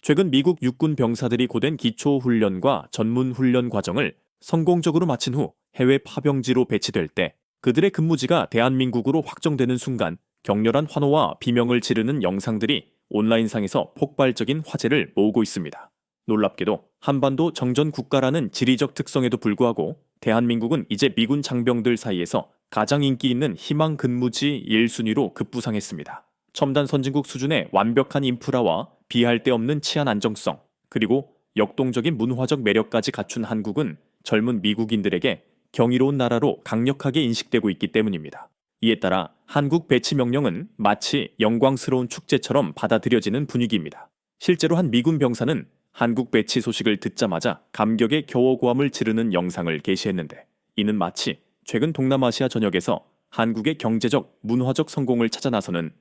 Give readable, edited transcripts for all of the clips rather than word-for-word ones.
최근 미국 육군 병사들이 고된 기초훈련과 전문훈련 과정을 성공적으로 마친 후 해외 파병지로 배치될 때 그들의 근무지가 대한민국으로 확정되는 순간 격렬한 환호와 비명을 지르는 영상들이 온라인상에서 폭발적인 화제를 모으고 있습니다. 놀랍게도 한반도 정전 국가라는 지리적 특성에도 불구하고 대한민국은 이제 미군 장병들 사이에서 가장 인기 있는 희망 근무지 1순위로 급부상했습니다. 첨단 선진국 수준의 완벽한 인프라와 비할 데 없는 치안 안정성, 그리고 역동적인 문화적 매력까지 갖춘 한국은 젊은 미국인들에게 경이로운 나라로 강력하게 인식되고 있기 때문입니다. 이에 따라 한국 배치 명령은 마치 영광스러운 축제처럼 받아들여지는 분위기입니다. 실제로 한 미군 병사는 한국 배치 소식을 듣자마자 감격의 겨워고함을 지르는 영상을 게시했는데, 이는 마치 최근 동남아시아 전역에서 한국의 경제적, 문화적 성공을 찾아 나서는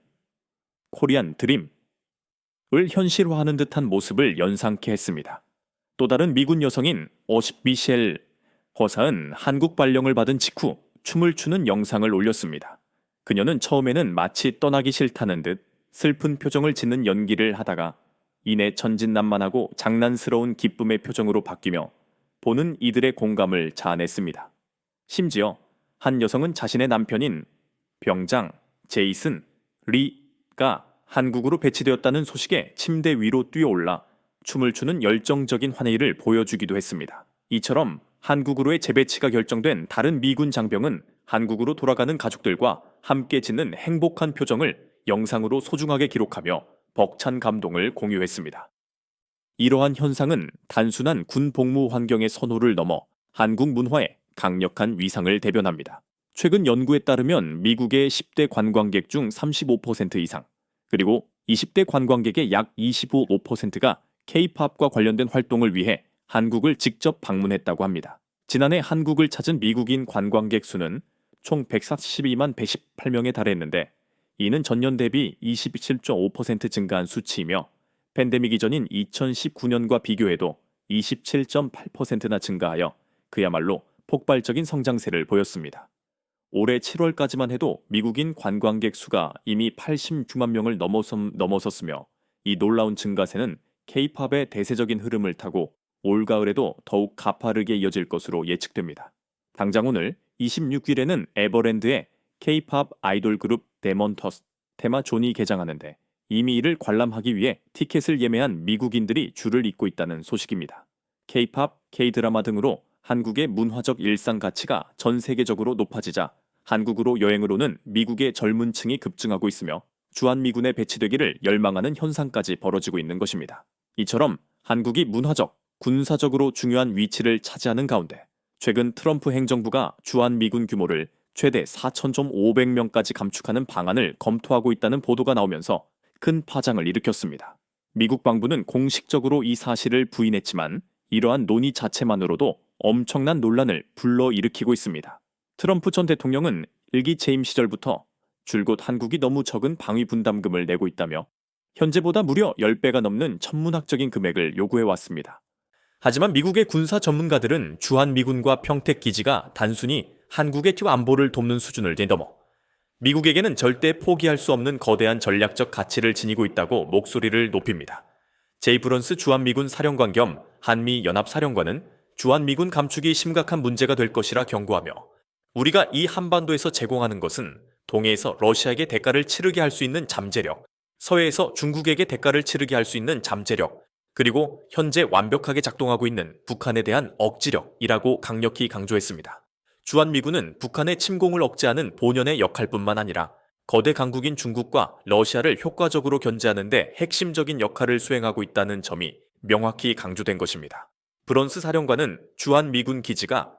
코리안 드림을 현실화하는 듯한 모습을 연상케 했습니다. 또 다른 미군 여성인 오십 미셸 허사은 한국 발령을 받은 직후 춤을 추는 영상을 올렸습니다. 그녀는 처음에는 마치 떠나기 싫다는 듯 슬픈 표정을 짓는 연기를 하다가 이내 천진난만하고 장난스러운 기쁨의 표정으로 바뀌며 보는 이들의 공감을 자아냈습니다. 심지어 한 여성은 자신의 남편인 병장 제이슨 리가 한국으로 배치되었다는 소식에 침대 위로 뛰어올라 춤을 추는 열정적인 환희를 보여주기도 했습니다. 이처럼 한국으로의 재배치가 결정된 다른 미군 장병은 한국으로 돌아가는 가족들과 함께 짓는 행복한 표정을 영상으로 소중하게 기록하며 벅찬 감동을 공유했습니다. 이러한 현상은 단순한 군 복무 환경의 선호를 넘어 한국 문화의 강력한 위상을 대변합니다. 최근 연구에 따르면 미국의 10대 관광객 중 35% 이상, 그리고 20대 관광객의 약 25%가 K-팝과 관련된 활동을 위해 한국을 직접 방문했다고 합니다. 지난해 한국을 찾은 미국인 관광객 수는 총 142만 118명에 달했는데, 이는 전년 대비 27.5% 증가한 수치이며 팬데믹 이전인 2019년과 비교해도 27.8%나 증가하여 그야말로 폭발적인 성장세를 보였습니다. 올해 7월까지만 해도 미국인 관광객 수가 이미 86만 명을 넘어섰으며, 이 놀라운 증가세는 K-팝의 대세적인 흐름을 타고 올가을에도 더욱 가파르게 이어질 것으로 예측됩니다. 당장 오늘 26일에는 에버랜드의 K-팝 아이돌 그룹 데몬터스 테마존이 개장하는데, 이미 이를 관람하기 위해 티켓을 예매한 미국인들이 줄을 잇고 있다는 소식입니다. K-팝, K-드라마 등으로 한국의 문화적 일상 가치가 전 세계적으로 높아지자 한국으로 여행을 오는 미국의 젊은 층이 급증하고 있으며 주한미군에 배치되기를 열망하는 현상까지 벌어지고 있는 것입니다. 이처럼 한국이 문화적, 군사적으로 중요한 위치를 차지하는 가운데 최근 트럼프 행정부가 주한미군 규모를 최대 4,500명까지 감축하는 방안을 검토하고 있다는 보도가 나오면서 큰 파장을 일으켰습니다. 미국 방부는 공식적으로 이 사실을 부인했지만 이러한 논의 자체만으로도 엄청난 논란을 불러일으키고 있습니다. 트럼프 전 대통령은 일기 재임 시절부터 줄곧 한국이 너무 적은 방위 분담금을 내고 있다며 현재보다 무려 10배가 넘는 천문학적인 금액을 요구해왔습니다. 하지만 미국의 군사 전문가들은 주한미군과 평택기지가 단순히 한국의 안보를 돕는 수준을 넘어 미국에게는 절대 포기할 수 없는 거대한 전략적 가치를 지니고 있다고 목소리를 높입니다. 제이 브런스 주한미군 사령관 겸 한미연합사령관은 주한미군 감축이 심각한 문제가 될 것이라 경고하며, 우리가 이 한반도에서 제공하는 것은 동해에서 러시아에게 대가를 치르게 할 수 있는 잠재력, 서해에서 중국에게 대가를 치르게 할 수 있는 잠재력, 그리고 현재 완벽하게 작동하고 있는 북한에 대한 억지력이라고 강력히 강조했습니다. 주한미군은 북한의 침공을 억제하는 본연의 역할뿐만 아니라 거대 강국인 중국과 러시아를 효과적으로 견제하는 데 핵심적인 역할을 수행하고 있다는 점이 명확히 강조된 것입니다. 브런스 사령관은 주한미군 기지가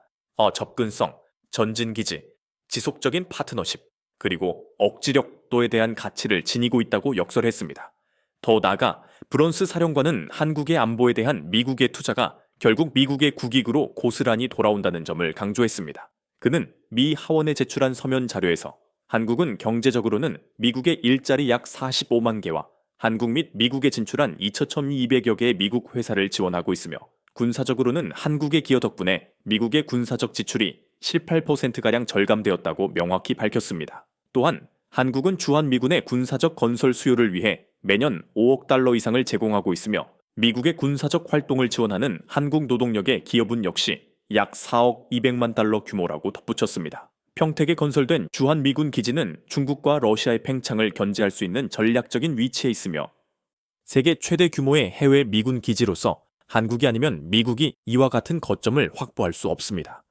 접근성, 전진기지, 지속적인 파트너십, 그리고 억지력도에 대한 가치를 지니고 있다고 역설했습니다. 더 나아가 브런스 사령관은 한국의 안보에 대한 미국의 투자가 결국 미국의 국익으로 고스란히 돌아온다는 점을 강조했습니다. 그는 미 하원에 제출한 서면 자료에서 한국은 경제적으로는 미국의 일자리 약 45만 개와 한국 및 미국에 진출한 2,200여 개의 미국 회사를 지원하고 있으며, 군사적으로는 한국의 기여 덕분에 미국의 군사적 지출이 18%가량 절감되었다고 명확히 밝혔습니다. 또한 한국은 주한미군의 군사적 건설 수요를 위해 매년 5억 달러 이상을 제공하고 있으며 미국의 군사적 활동을 지원하는 한국 노동력의 기여분 역시 약 4억 200만 달러 규모라고 덧붙였습니다. 평택에 건설된 주한미군 기지는 중국과 러시아의 팽창을 견제할 수 있는 전략적인 위치에 있으며 세계 최대 규모의 해외 미군 기지로서 한국이 아니면 미국이 이와 같은 거점을 확보할 수 없습니다.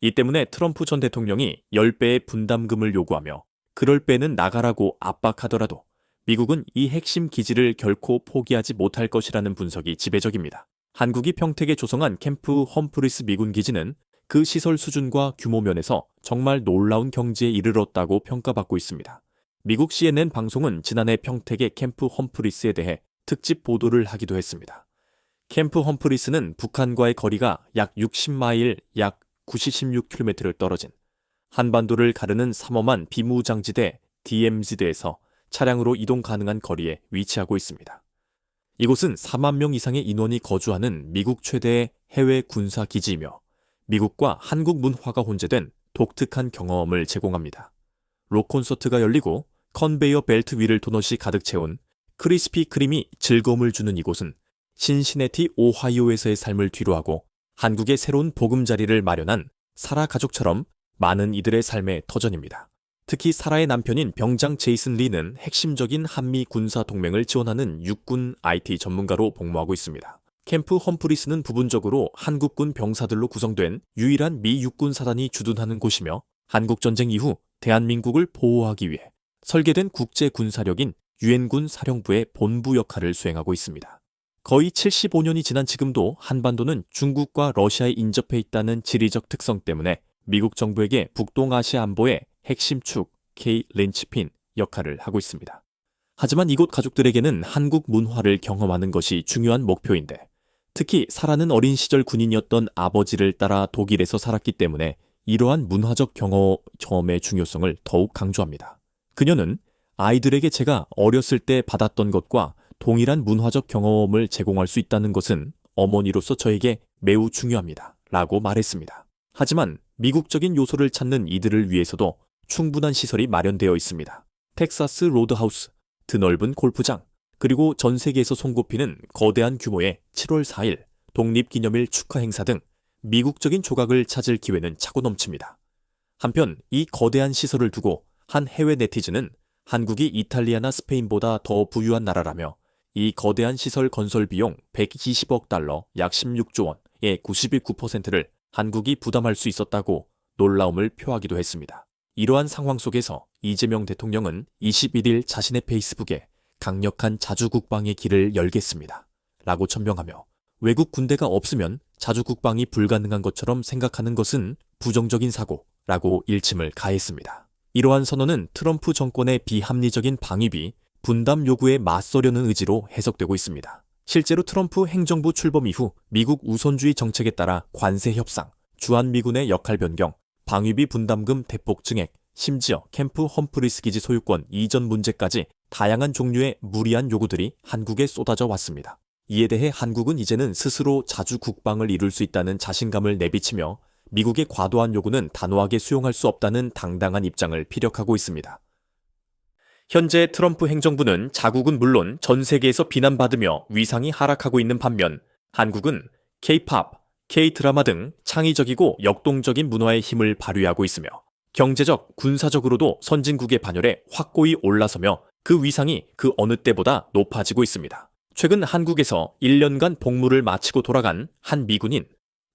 이 때문에 트럼프 전 대통령이 10배의 분담금을 요구하며 그럴 배는 나가라고 압박하더라도 미국은 이 핵심 기지를 결코 포기하지 못할 것이라는 분석이 지배적입니다. 한국이 평택에 조성한 캠프 험프리스 미군 기지는 그 시설 수준과 규모 면에서 정말 놀라운 경지에 이르렀다고 평가받고 있습니다. 미국 CNN 방송은 지난해 평택의 캠프 험프리스에 대해 특집 보도를 하기도 했습니다. 캠프 험프리스는 북한과의 거리가 약 60마일, 약 96km를 떨어진 한반도를 가르는 삼엄한 비무장지대 DMZ대에서 차량으로 이동 가능한 거리에 위치하고 있습니다. 이곳은 4만 명 이상의 인원이 거주하는 미국 최대의 해외 군사 기지이며 미국과 한국 문화가 혼재된 독특한 경험을 제공합니다. 록 콘서트가 열리고 컨베이어 벨트 위를 도넛이 가득 채운 크리스피 크림이 즐거움을 주는 이곳은 신시내티 오하이오에서의 삶을 뒤로하고 한국의 새로운 보금자리를 마련한 사라 가족처럼 많은 이들의 삶의 터전입니다. 특히 사라의 남편인 병장 제이슨 리는 핵심적인 한미 군사 동맹을 지원하는 육군 IT 전문가로 복무하고 있습니다. 캠프 험프리스는 부분적으로 한국군 병사들로 구성된 유일한 미 육군 사단이 주둔하는 곳이며 한국전쟁 이후 대한민국을 보호하기 위해 설계된 국제군사력인 유엔군 사령부의 본부 역할을 수행하고 있습니다. 거의 75년이 지난 지금도 한반도는 중국과 러시아에 인접해 있다는 지리적 특성 때문에 미국 정부에게 북동아시아 안보의 핵심 축 K 린치핀 역할을 하고 있습니다. 하지만 이곳 가족들에게는 한국 문화를 경험하는 것이 중요한 목표인데 특히 사라는 어린 시절 군인이었던 아버지를 따라 독일에서 살았기 때문에 이러한 문화적 경험의 중요성을 더욱 강조합니다. 그녀는 아이들에게 제가 어렸을 때 받았던 것과 동일한 문화적 경험을 제공할 수 있다는 것은 어머니로서 저에게 매우 중요합니다. 라고 말했습니다. 하지만 미국적인 요소를 찾는 이들을 위해서도 충분한 시설이 마련되어 있습니다. 텍사스 로드하우스, 드넓은 골프장, 그리고 전 세계에서 손꼽히는 거대한 규모의 7월 4일 독립기념일 축하 행사 등 미국적인 조각을 찾을 기회는 차고 넘칩니다. 한편 이 거대한 시설을 두고 한 해외 네티즌은 한국이 이탈리아나 스페인보다 더 부유한 나라라며 이 거대한 시설 건설 비용 120억 달러, 약 16조 원의 99%를 한국이 부담할 수 있었다고 놀라움을 표하기도 했습니다. 이러한 상황 속에서 이재명 대통령은 21일 자신의 페이스북에 강력한 자주국방의 길을 열겠습니다. 라고 천명하며 외국 군대가 없으면 자주국방이 불가능한 것처럼 생각하는 것은 부정적인 사고라고 일침을 가했습니다. 이러한 선언은 트럼프 정권의 비합리적인 방위비 분담 요구에 맞서려는 의지로 해석되고 있습니다. 실제로 트럼프 행정부 출범 이후 미국 우선주의 정책에 따라 관세 협상, 주한미군의 역할 변경, 방위비 분담금 대폭 증액, 심지어 캠프 험프리스 기지 소유권 이전 문제까지 다양한 종류의 무리한 요구들이 한국에 쏟아져 왔습니다. 이에 대해 한국은 이제는 스스로 자주국방을 이룰 수 있다는 자신감을 내비치며 미국의 과도한 요구는 단호하게 수용할 수 없다는 당당한 입장을 피력하고 있습니다. 현재 트럼프 행정부는 자국은 물론 전 세계에서 비난받으며 위상이 하락하고 있는 반면 한국은 K-팝, K-드라마 등 창의적이고 역동적인 문화의 힘을 발휘하고 있으며 경제적, 군사적으로도 선진국의 반열에 확고히 올라서며 그 위상이 그 어느 때보다 높아지고 있습니다. 최근 한국에서 1년간 복무를 마치고 돌아간 한 미군인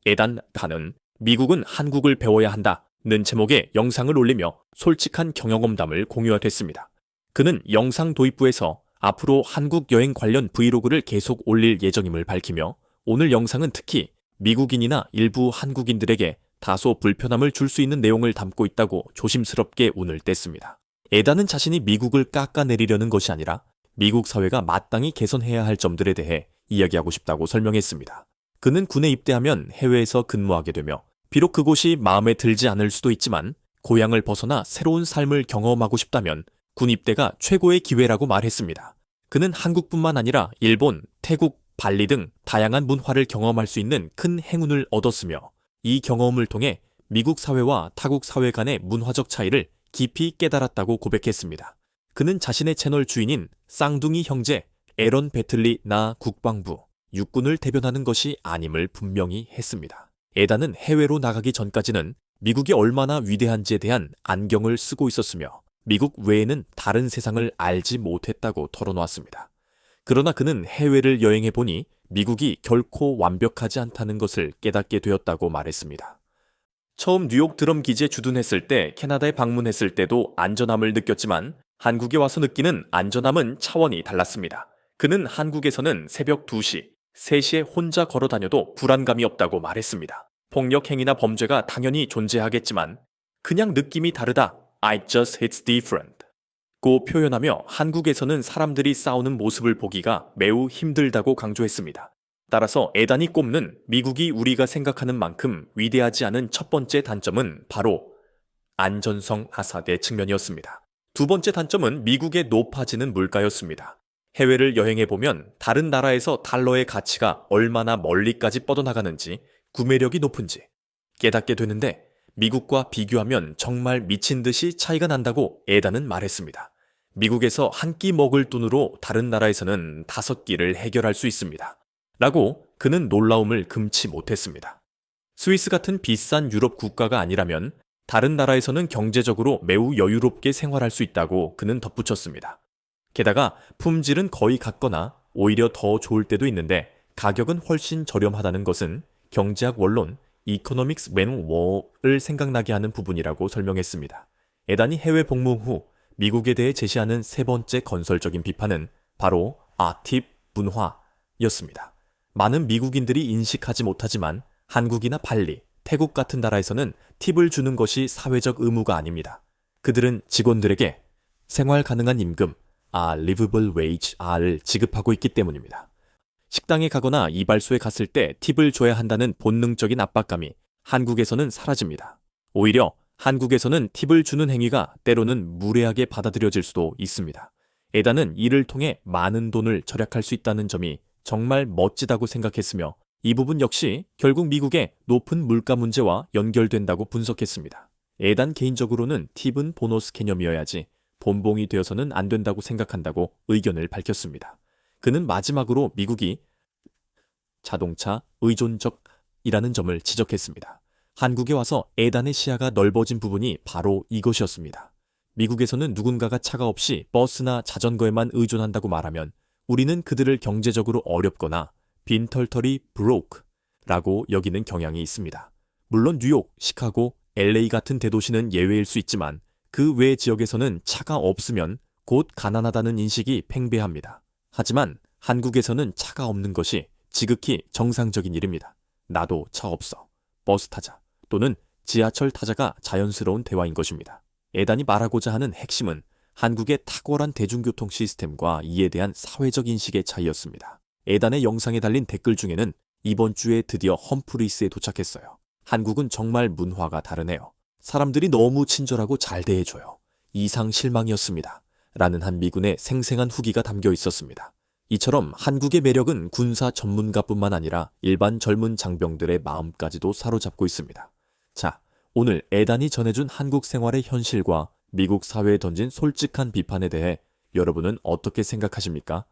에단 가는 미국은 한국을 배워야 한다는 제목의 영상을 올리며 솔직한 경영험담을 공유했습니다. 그는 영상 도입부에서 앞으로 한국 여행 관련 브이로그를 계속 올릴 예정임을 밝히며 오늘 영상은 특히 미국인이나 일부 한국인들에게 다소 불편함을 줄 수 있는 내용을 담고 있다고 조심스럽게 운을 뗐습니다. 에단은 자신이 미국을 깎아내리려는 것이 아니라 미국 사회가 마땅히 개선해야 할 점들에 대해 이야기하고 싶다고 설명했습니다. 그는 군에 입대하면 해외에서 근무하게 되며 비록 그곳이 마음에 들지 않을 수도 있지만 고향을 벗어나 새로운 삶을 경험하고 싶다면 군 입대가 최고의 기회라고 말했습니다. 그는 한국뿐만 아니라 일본, 태국, 발리 등 다양한 문화를 경험할 수 있는 큰 행운을 얻었으며 이 경험을 통해 미국 사회와 타국 사회 간의 문화적 차이를 깊이 깨달았다고 고백했습니다. 그는 자신의 채널 주인인 쌍둥이 형제 에런 배틀리 나 국방부 육군을 대변하는 것이 아님을 분명히 했습니다. 에단은 해외로 나가기 전까지는 미국이 얼마나 위대한지에 대한 안경을 쓰고 있었으며 미국 외에는 다른 세상을 알지 못했다고 털어놓았습니다. 그러나 그는 해외를 여행해 보니 미국이 결코 완벽하지 않다는 것을 깨닫게 되었다고 말했습니다. 처음 뉴욕 드럼 기지에 주둔했을 때 캐나다에 방문했을 때도 안전함을 느꼈지만 한국에 와서 느끼는 안전함은 차원이 달랐습니다. 그는 한국에서는 새벽 2시, 3시에 혼자 걸어 다녀도 불안감이 없다고 말했습니다. 폭력 행위나 범죄가 당연히 존재하겠지만 그냥 느낌이 다르다. I just hits different. 고 표현하며 한국에서는 사람들이 싸우는 모습을 보기가 매우 힘들다고 강조했습니다. 따라서 에단이 꼽는 미국이 우리가 생각하는 만큼 위대하지 않은 첫 번째 단점은 바로 안전성 하사대 측면이었습니다. 두 번째 단점은 미국의 높아지는 물가였습니다. 해외를 여행해보면 다른 나라에서 달러의 가치가 얼마나 멀리까지 뻗어나가는지 구매력이 높은지 깨닫게 되는데 미국과 비교하면 정말 미친 듯이 차이가 난다고 에단은 말했습니다. 미국에서 한 끼 먹을 돈으로 다른 나라에서는 5끼를 해결할 수 있습니다. 라고 그는 놀라움을 금치 못했습니다. 스위스 같은 비싼 유럽 국가가 아니라면 다른 나라에서는 경제적으로 매우 여유롭게 생활할 수 있다고 그는 덧붙였습니다. 게다가 품질은 거의 같거나 오히려 더 좋을 때도 있는데 가격은 훨씬 저렴하다는 것은 경제학 원론 이코노믹스 맨 워를 생각나게 하는 부분이라고 설명했습니다. 에단이 해외 복무 후 미국에 대해 제시하는 세 번째 건설적인 비판은 바로 팁 문화였습니다. 많은 미국인들이 인식하지 못하지만 한국이나 발리, 태국 같은 나라에서는 팁을 주는 것이 사회적 의무가 아닙니다. 그들은 직원들에게 생활 가능한 임금, livable wage를 지급하고 있기 때문입니다. 식당에 가거나 이발소에 갔을 때 팁을 줘야 한다는 본능적인 압박감이 한국에서는 사라집니다. 오히려 한국에서는 팁을 주는 행위가 때로는 무례하게 받아들여질 수도 있습니다. 에단은 이를 통해 많은 돈을 절약할 수 있다는 점이 정말 멋지다고 생각했으며 이 부분 역시 결국 미국의 높은 물가 문제와 연결된다고 분석했습니다. 에단 개인적으로는 팁은 보너스 개념이어야지 본봉이 되어서는 안 된다고 생각한다고 의견을 밝혔습니다. 그는 마지막으로 미국이 자동차 의존적이라는 점을 지적했습니다. 한국에 와서 에단의 시야가 넓어진 부분이 바로 이것이었습니다. 미국에서는 누군가가 차가 없이 버스나 자전거에만 의존한다고 말하면 우리는 그들을 경제적으로 어렵거나 빈털터리 브로크라고 여기는 경향이 있습니다. 물론 뉴욕, 시카고, LA 같은 대도시는 예외일 수 있지만 그 외 지역에서는 차가 없으면 곧 가난하다는 인식이 팽배합니다. 하지만 한국에서는 차가 없는 것이 지극히 정상적인 일입니다. 나도 차 없어. 버스 타자 또는 지하철 타자가 자연스러운 대화인 것입니다. 에단이 말하고자 하는 핵심은 한국의 탁월한 대중교통 시스템과 이에 대한 사회적 인식의 차이였습니다. 에단의 영상에 달린 댓글 중에는 이번 주에 드디어 험프리스에 도착했어요. 한국은 정말 문화가 다르네요. 사람들이 너무 친절하고 잘 대해줘요. 이상 실망이었습니다. 라는 한 미군의 생생한 후기가 담겨 있었습니다. 이처럼 한국의 매력은 군사 전문가뿐만 아니라 일반 젊은 장병들의 마음까지도 사로잡고 있습니다. 자, 오늘 에단이 전해준 한국 생활의 현실과 미국 사회에 던진 솔직한 비판에 대해 여러분은 어떻게 생각하십니까?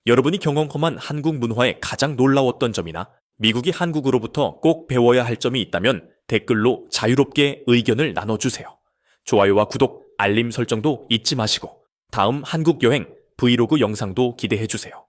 여러분이 경험한 한국 문화의 가장 놀라웠던 점이나 미국이 한국으로부터 꼭 배워야 할 점이 있다면 댓글로 자유롭게 의견을 나눠주세요. 좋아요와 구독, 알림 설정도 잊지 마시고 다음 한국 여행 브이로그 영상도 기대해주세요.